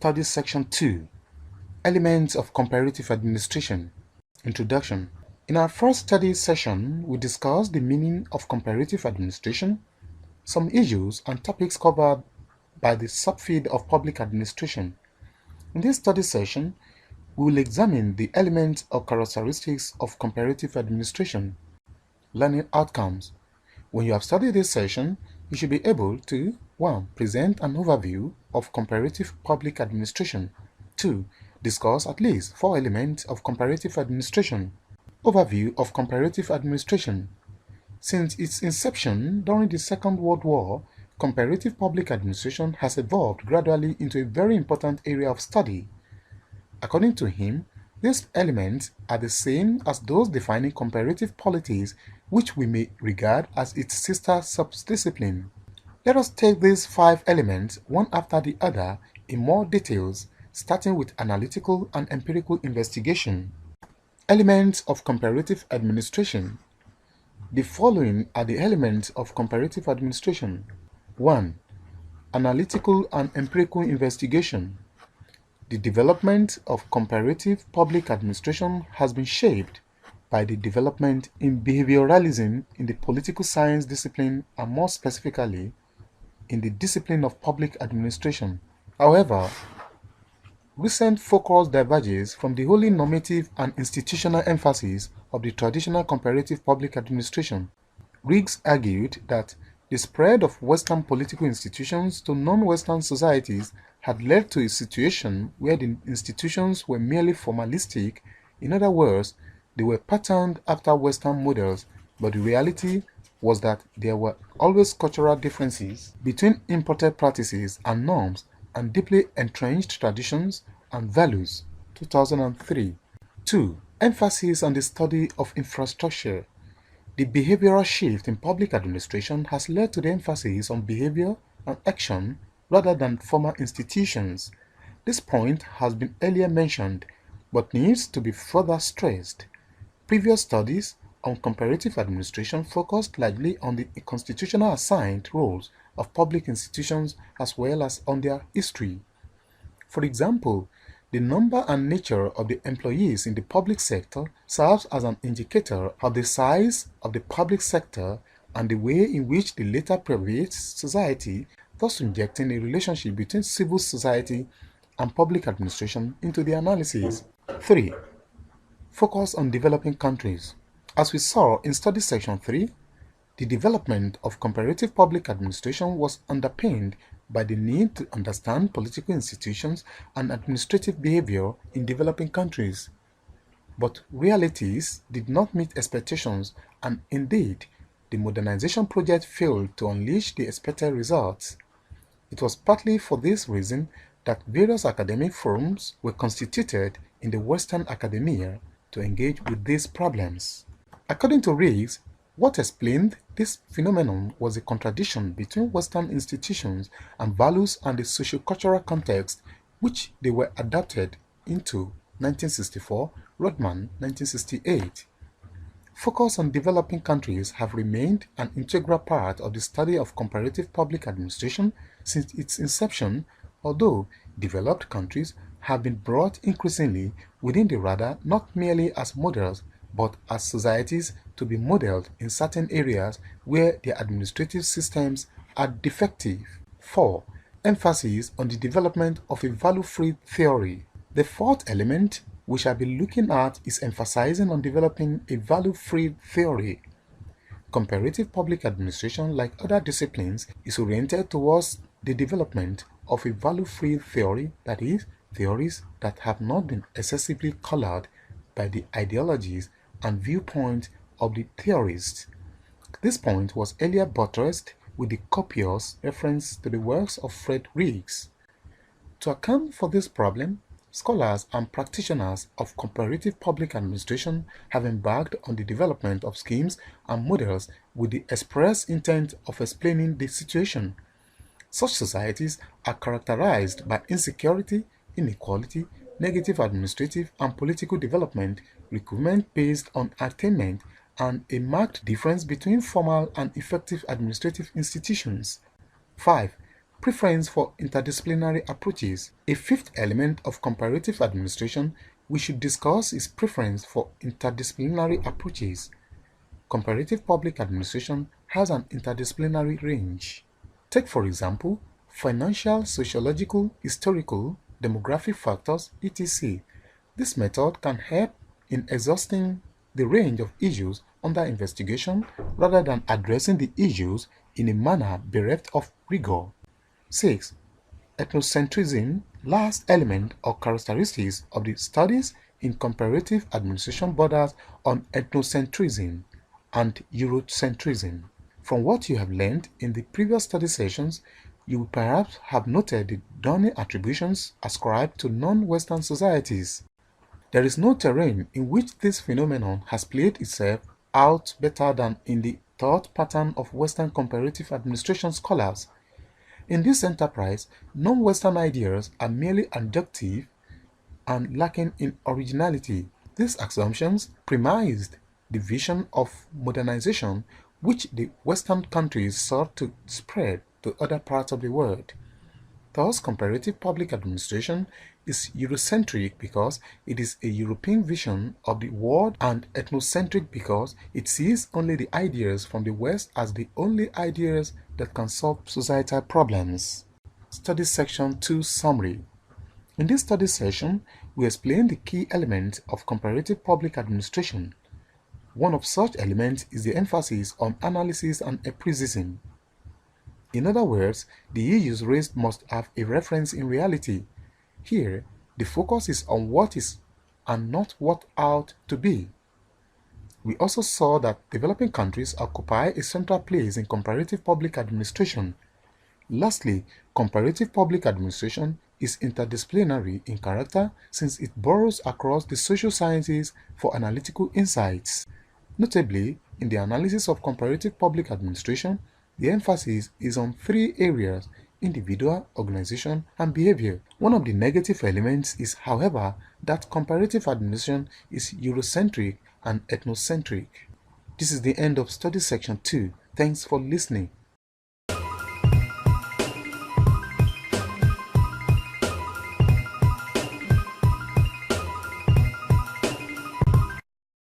Study Section 2, Elements of Comparative Administration. Introduction. In our first study session, we discussed the meaning of comparative administration, some issues and topics covered by the subfield of public administration. In this study session, we will examine the elements or characteristics of comparative administration. Learning outcomes. When you have studied this session, you should be able to 1. Present an overview of comparative public administration. 2. Discuss at least 4 elements of comparative administration. Overview of comparative administration. Since its inception during the Second World War, comparative public administration has evolved gradually into a very important area of study. According to him, these elements are the same as those defining comparative politics, which we may regard as its sister subdiscipline. Let us take these 5 elements one after the other in more details, starting with analytical and empirical investigation. Elements of comparative administration. The following are the elements of comparative administration. 1. Analytical and empirical investigation. The development of comparative public administration has been shaped by the development in behavioralism in the political science discipline and more specifically in the discipline of public administration. However, recent focus diverges from the wholly normative and institutional emphasis of the traditional comparative public administration. Riggs argued that the spread of Western political institutions to non-Western societies had led to a situation where the institutions were merely formalistic. In other words, they were patterned after Western models, but the reality was that there were always cultural differences between imported practices and norms and deeply entrenched traditions and values. 2003. 2. Emphasis on the study of infrastructure. The behavioral shift in public administration has led to the emphasis on behavior and action rather than formal institutions. This point has been earlier mentioned, but needs to be further stressed. Previous studies on comparative administration focused largely on the constitutional assigned roles of public institutions as well as on their history. For example, the number and nature of the employees in the public sector serves as an indicator of the size of the public sector and the way in which the later private society, thus injecting a relationship between civil society and public administration into the analysis. 3. Focus on developing countries. As we saw in study section 3, the development of comparative public administration was underpinned by the need to understand political institutions and administrative behavior in developing countries. But realities did not meet expectations, and indeed, the modernization project failed to unleash the expected results. It was partly for this reason that various academic forums were constituted in the Western academia to engage with these problems. According to Riggs, what explained this phenomenon was a contradiction between Western institutions and values and the socio-cultural context which they were adapted into. 1964, Rodman, 1968. Focus on developing countries have remained an integral part of the study of comparative public administration since its inception, although developed countries have been brought increasingly within the radar not merely as models but as societies to be modeled in certain areas where their administrative systems are defective. 4. Emphasis on the development of a value-free theory. The fourth element we shall be looking at is emphasizing on developing a value-free theory. Comparative public administration, like other disciplines, is oriented towards the development of a value-free theory, that is, theories that have not been excessively colored by the ideologies and viewpoint of the theorists. This point was earlier buttressed with the copious reference to the works of Fred Riggs. To account for this problem, scholars and practitioners of comparative public administration have embarked on the development of schemes and models with the express intent of explaining the situation. Such societies are characterized by insecurity, inequality, negative administrative and political development, recruitment based on attainment, and a marked difference between formal and effective administrative institutions. 5. Preference for interdisciplinary approaches. A fifth element of comparative administration we should discuss is preference for interdisciplinary approaches. Comparative public administration has an interdisciplinary range. Take, for example, financial, sociological, historical, demographic factors, etc. This method can help in exhausting the range of issues under investigation rather than addressing the issues in a manner bereft of rigor. 6. Ethnocentrism. Last element or characteristics of the studies in comparative administration borders on ethnocentrism and Eurocentrism. From what you have learned in the previous study sessions, you will perhaps have noted the dawning attributions ascribed to non-Western societies. There is no terrain in which this phenomenon has played itself out better than in the thought pattern of Western comparative administration scholars. In this enterprise, non-Western ideas are merely adductive and lacking in originality. These assumptions premised the vision of modernization which the Western countries sought to spread to other parts of the world. Thus, comparative public administration is Eurocentric because it is a European vision of the world and ethnocentric because it sees only the ideas from the West as the only ideas that can solve societal problems. Study Section 2 Summary. In this study session, we explain the key elements of comparative public administration. One of such elements is the emphasis on analysis and empiricism. In other words, the issues raised must have a reference in reality. Here, the focus is on what is and not what ought to be. We also saw that developing countries occupy a central place in comparative public administration. Lastly, comparative public administration is interdisciplinary in character since it borrows across the social sciences for analytical insights. Notably, in the analysis of comparative public administration, the emphasis is on three areas: individual, organization, and behavior. One of the negative elements is, however, that comparative administration is Eurocentric and ethnocentric. This is the end of study section 2. Thanks for listening.